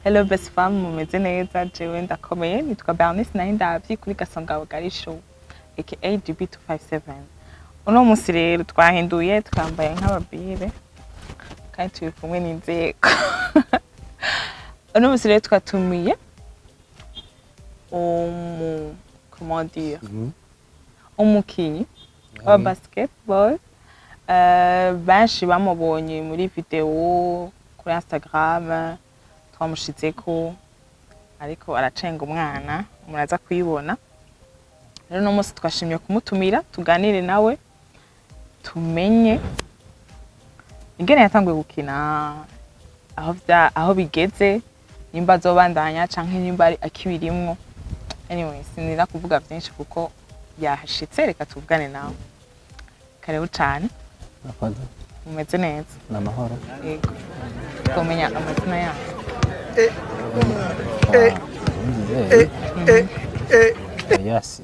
Hello best fam, mumeze neza jewe ndakomeye nitwa Bernice nayo ndavyi kuri Gasongabugari show aka GB257. Uno musi rero twahinduye twambaye nk'ababire kandi turi kumwe n'inzego. Uno musi rero twatumiye comment dire umukinyi wa basketball benshi bamubonye muri video kuri Instagram twamushizeko ariko aracenga umwana muraza kuyibona. Rero no musi twashimye kumutumira tuganire nawe tumenye ingene yatanguye gukina aho bigeze nimba azobandanya canke nimba ari akibirimwo. Anyway, sinira kuvuga byinshi kuko yahashitse, reka tuvugane nawe. Karibu cyane. Nakoze. Umeze neza? Namahoro. Yego. Komenya amazina yawe. Yasi.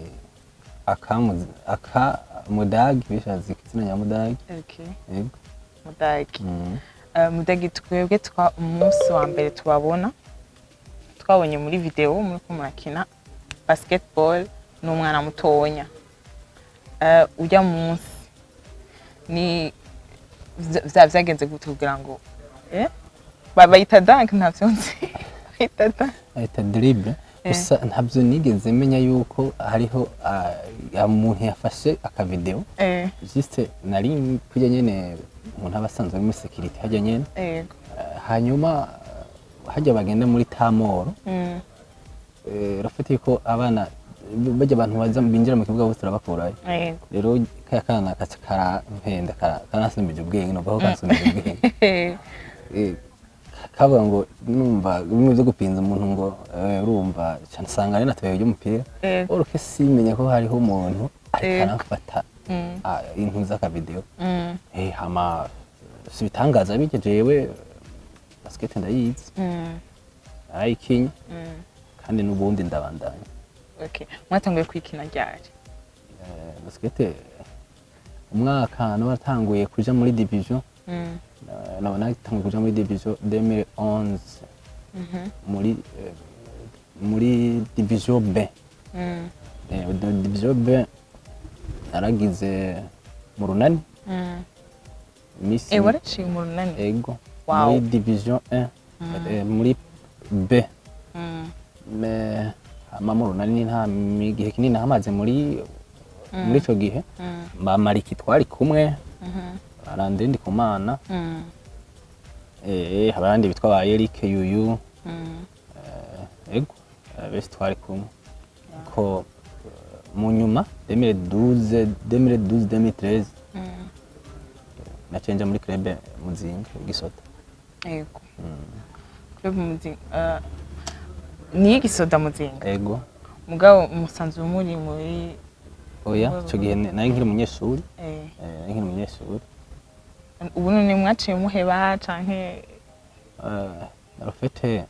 Mudagi bishazi ikitsina nya Mudagi. Okay. Yego. Mudagi. Mudagi twebwe twa umunsi wa mbere tubabona. Twabonye muri video muri ko murakina basketball n'umwana mutonya. Ujya munsi ni vyagenze gute kugira ngo bayita dunk ntavyo nzi. Bayita dribble. Gusa ntabyo nigeze menya yuko hariho umuntu yafashe akavideo. Juste nari kujya nyene umuntu abasanzwe muri security hajya nyene. Hanyuma hajya bagenda muri tamoro. Rafite ko abana bajya abantu baza binjira mu kibuga bose turabakurayo. Rero kaya kana kara mpenda kanasumije ubwenge no baho kasumije ubwenge. Kavuga ngo numva bimwe byo gupinza umuntu ngo urumva cyane sanga ari natoye y'umupira. Uruke simenya ko hariho umuntu ariko intuza ka video. Hama sibitangaza bike jewe basket ndayizi. Arayikinye. Kandi n'ubundi ndabandanya. Okay. Mwatanguye kwikina ryari? Basket umwaka nabatanguye kuja muri division. Nabona natanguye kuja muri division 2011. Muri division B. Division B aragize mu runani. Waraciye mu runani? Ego. Wow. Muri division 1 muri B. Mama runani nta migihe kinini hamaze muri ico gihe Mariki twari kumwe arande ndi kumana abandi bitwa ba Eric Yuyu ego bese twari kumwe ko mu nyuma 2013 nacenja muri club Muzinga Gisota. Ego. Club Muzinga ni Gisoda Muzinga. Ego. Mugabo musanzwe muri muri oya cyo gihe nayo nkiri umunyeshuri. Nkiri umunyeshuri. Ubu none mwaciye muheba canke narafete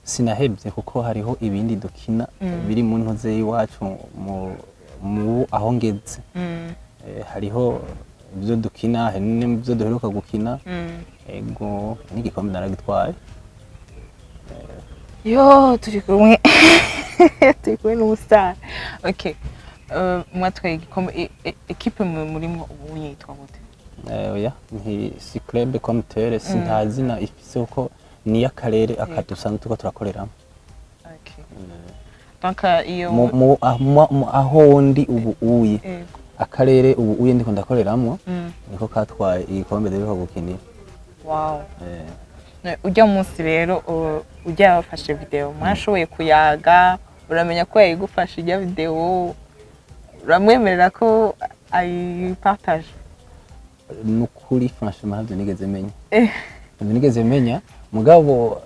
sinahebye kuko hariho ibindi dukina biri mu ntoze y'iwacu mu aho ngeze. Hariho ibyo dukina hari n'ibyo duheruka gukina. Ego n'igikombe naragitwaye. Yo turi kumwe n'umustar. Okay. Mwatwaye igikombe equipe murimo ubu yitwa gute? Oya si club comtere sintazina ifise uko ni yakarere akadusanzwe tuko turakoreramo. Okay. Donc iyo aho ndi ubu uye akarere ubu uye ndiko ndakoreramo niko katwaye igikombe rero gukinira. Wow. Ujya munsi rero ujya bafashe video mwashoboye kuyaga uramenya ko yayigufasha ijya video uramwemerera ko ayipartage. Nukuri franchement ntabyo nigeze menya mugabo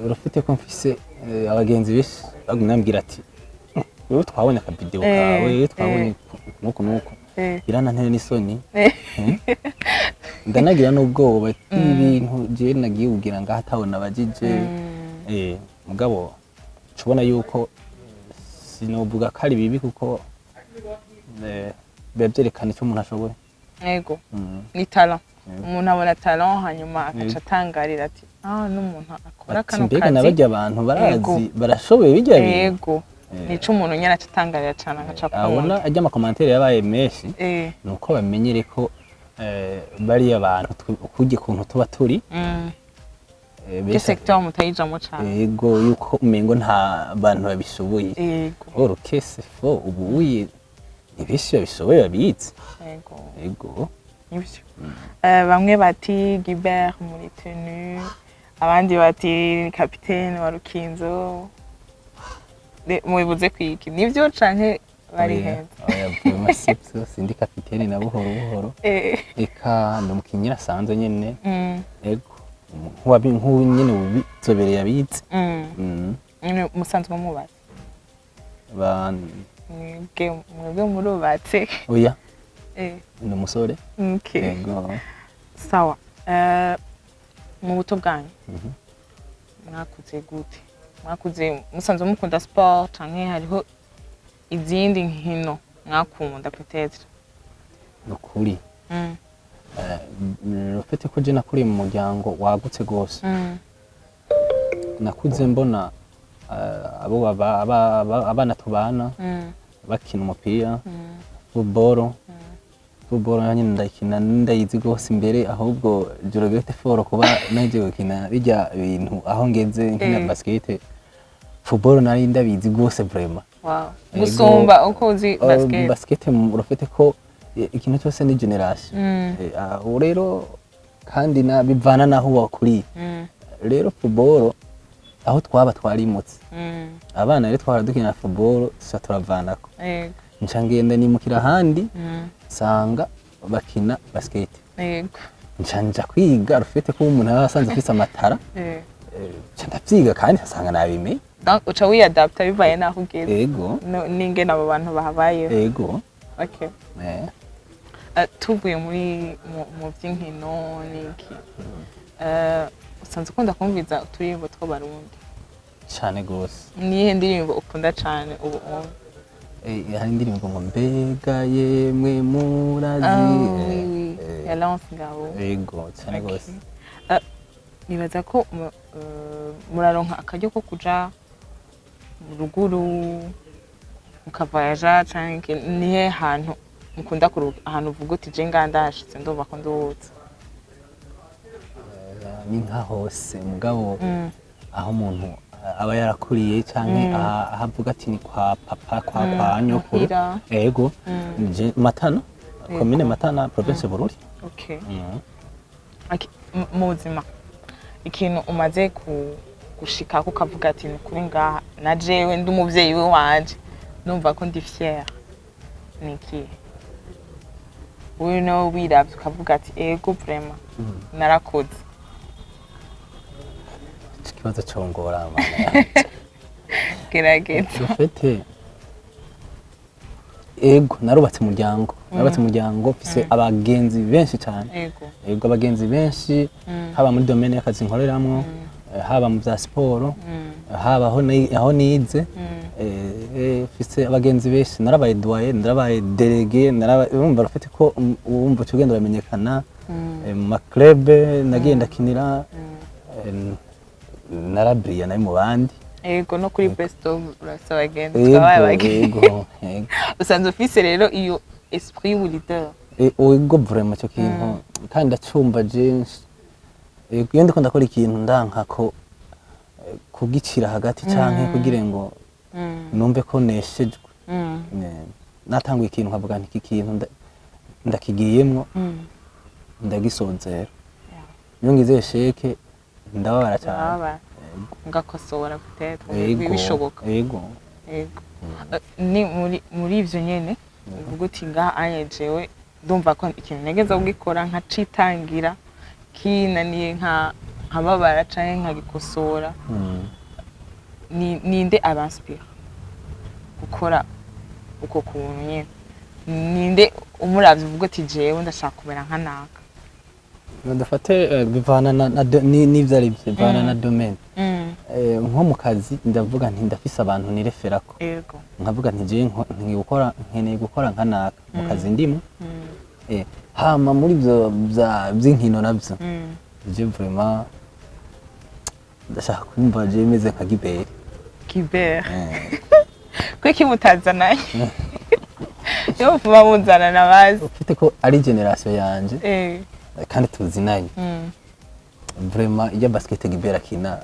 urafite ko mfise abagenzi bishi bagunambira ati wewe twabonye aka video kawe twabonye nuko irana ntene n'isoni. Ndanagira n'ubwoba ibintu je nagiye kugira ngo hatabona abajije mugabo cubona yuko sinovuga kari bibi kuko bebyerekana icyo umuntu ashoboye. Yego. Ni talent. umuntu abona talent hanyuma akaca atangarira ati n'umuntu akora kano mbega kazi nabajya abantu barazi barashoboye bijya bintu yego nico umuntu nyene aca atangarira cane agaca abona ajya amakomantere yabaye menshi nuko bamenyere ko bari abantu kujye kuntu tuba turi ke secteur mutayijamo cyane yego yuko umengo nta bantu babishoboye yego orukese fo ubuye ibishi babishoboye babitse yego nibyo bamwe bati Gilbert muri tenue abandi bati capitaine wa Rukinzo mubibuze kwiki nivyo canke bari heza oya masipso sindi capitaine na buhoro eka ndumukinyira asanzwe nyene yego nk'ubu nyene ubizobereye abitse musanzwe mubaze mwebwe murubatse oya ni umusore yego sawa mu buto bwanyu mwakuze gute mwakuze musanzwe mukunda sport canke hariho izindi nkino mwakunda peut-être nukuri rufite ko je nakuri mu muryango wagutse gose nakuze mbona abo abana tubana bakina umupira football nyine ndakina ndayizi gose imbere ahubwo jorogete foro kuba naje gukina bijya ibintu aho ngeze nkina basket football nari ndabizi gose vraiment gusumba uko uzi basket urafite ko ikintu cyose ni generation rero kandi bivana naho wakuri rero football aho twaba twarimutse abana rero twara dukina football tusa turavanako nca ngenda nimukira handi sanga bakina basket yego nca kwiga rufite ko umuntu asanze afise amatara ndavyiga kandi asanga nabime donc uca wiadapta bivaye naho ugeze yego ninge nabo bantu bahabayeho yego okay tuvuye mu by'inkino niki usanzwe ukunda kumviza uturirimbo tw'abarundi cyane gose nihe ndirimbo ukunda cyane ubu hari indirimbo ngo mbega yemwe murazi ya Lance Ngabo yego cyane gose nibaza ko muraronka akaryo ko kuja mu ruguru mukavayaja canke nihe hantu mukunda kuruka ahantu uvuga uti je ngandashitse ndumva ko nduhutse ni nka hose mugabo aho umuntu aba yarakuriye canke ahavuga ati ni kwa papa kwa nyokuru yego Matana commune Matana province Bururi okay muzima ikintu umaze gushika ko kavuga ati ni kuri ngaha na jewe ndi umuvyeyi we wanje numva ko ndi fier niki wiravye ukavuga ati ego vraiment narakoze ikibazo congora amana gerageza ufite ego narubatse umuryango mfise abagenzi benshi cyane ego abagenzi benshi haba muri domaine y'akazi nkoreramwo haba mu bya siporo haba aho nize mfise abagenzi benshi narabaye doyen narabaye délégué urumva rufite ko wumva cyugenda uramenyekana mu maclub nagiye ndakinira narabriya nayo mu bandi ego no kuri besto urasaba abagenzi twabaye abagenzi usanzwe ufise rero iyo esprit leader ego vraiment cyo kintu kandi ndacumva jenshi iyo ndiko ndakora ikintu ndanka ko kugicira hagati canke kugira ngo numve ko neshejwe natanguye ikintu nkavuga nti iki kintu ndakigiyemwo ndagisonzera iyo ngize sheke ndababara cyane ngakosora peut-être bishoboka yego ni muri ivyo nyene uvuga uti ngaha anyejewe ndumva ko ikintu negeza kugikora nka citangira kinaniye nkababara canke nkagikosora ninde abanspire gukora uko kuntu nyene ninde umuravye uvuga ati jewe ndashaka kumera nka naka ndafate bivana n'ivyo ari bivana na domaine nko mu kazi ndavuga nti ndafise abantu nireferako nkavuga nti je nkeneye gukora nka naka mu kazi ndimo hama muri byo by'inkino nabyo je vraiment ndashaka kumva je meze nka Gibert. Kwiki mutazanaye yo vuba muzana nabazi ufite ko ari generation yanje kandi tuzinanye vraiment iyo basket Gibert akina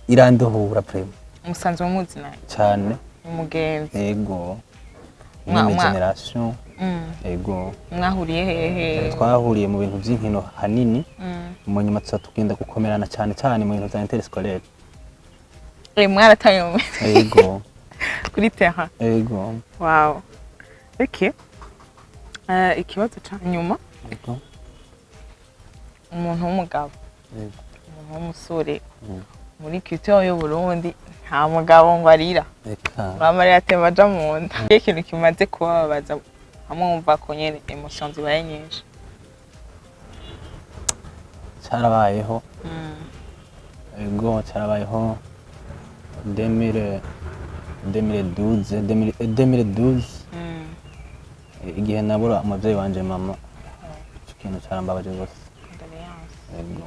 irandohura vraiment musanzwe muzinaye cyane umugenzi ego ni generation ego mwahuriye hehe twahuriye mu bintu by'inkino hanini mu nyuma tugenda gukomerana cyane cyane mu bintu bya interscolaire mwaratanye mu ego kuri terrain ego wow okay ikibazo cya nyuma ego umuntu w'umugabo ego umuntu w'umusore muri culture y'u Burundi nta mugabo ngo arira amarira atemba aja mu nda ikintu kimaze kubabaza amwumva ko nyene emotions zibaye nyinshi cyarabayeho ego cyarabayeho 2012 igihe nabura umubyeyi wanje mama ikintu cyarambabaje rwose ego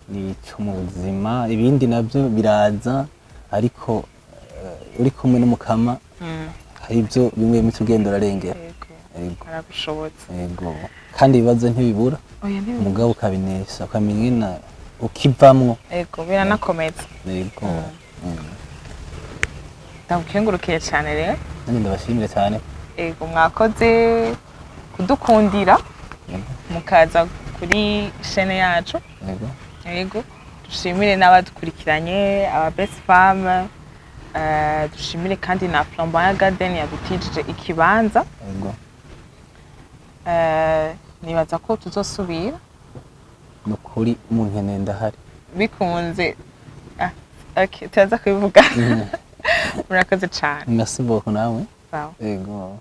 ni mu buzima ibindi nabyo biraza ariko uri kumwe n'umukama hari ibyo bimwe mu tugendo urarengera ego arabishobotse ego kandi ibibazo ntibibura umugabo ukabinesha ukamenya ukivamwo ego biranakomeza ego ndamukengurukiye cyane rero nanjye ndabashimire cyane ego mwakoze kudukundira mukaza kuri chaîne yacu ego dushimire n'abadukurikiranye aba best femme dushimire kandi na Flamboyant Garden yadutijije ikibanza ego nibaza ko tuzosubira nukuri munkeneye ndahari bikunze okay taza kubivuga murakoze cyane merci beaucoup nawe sawa ego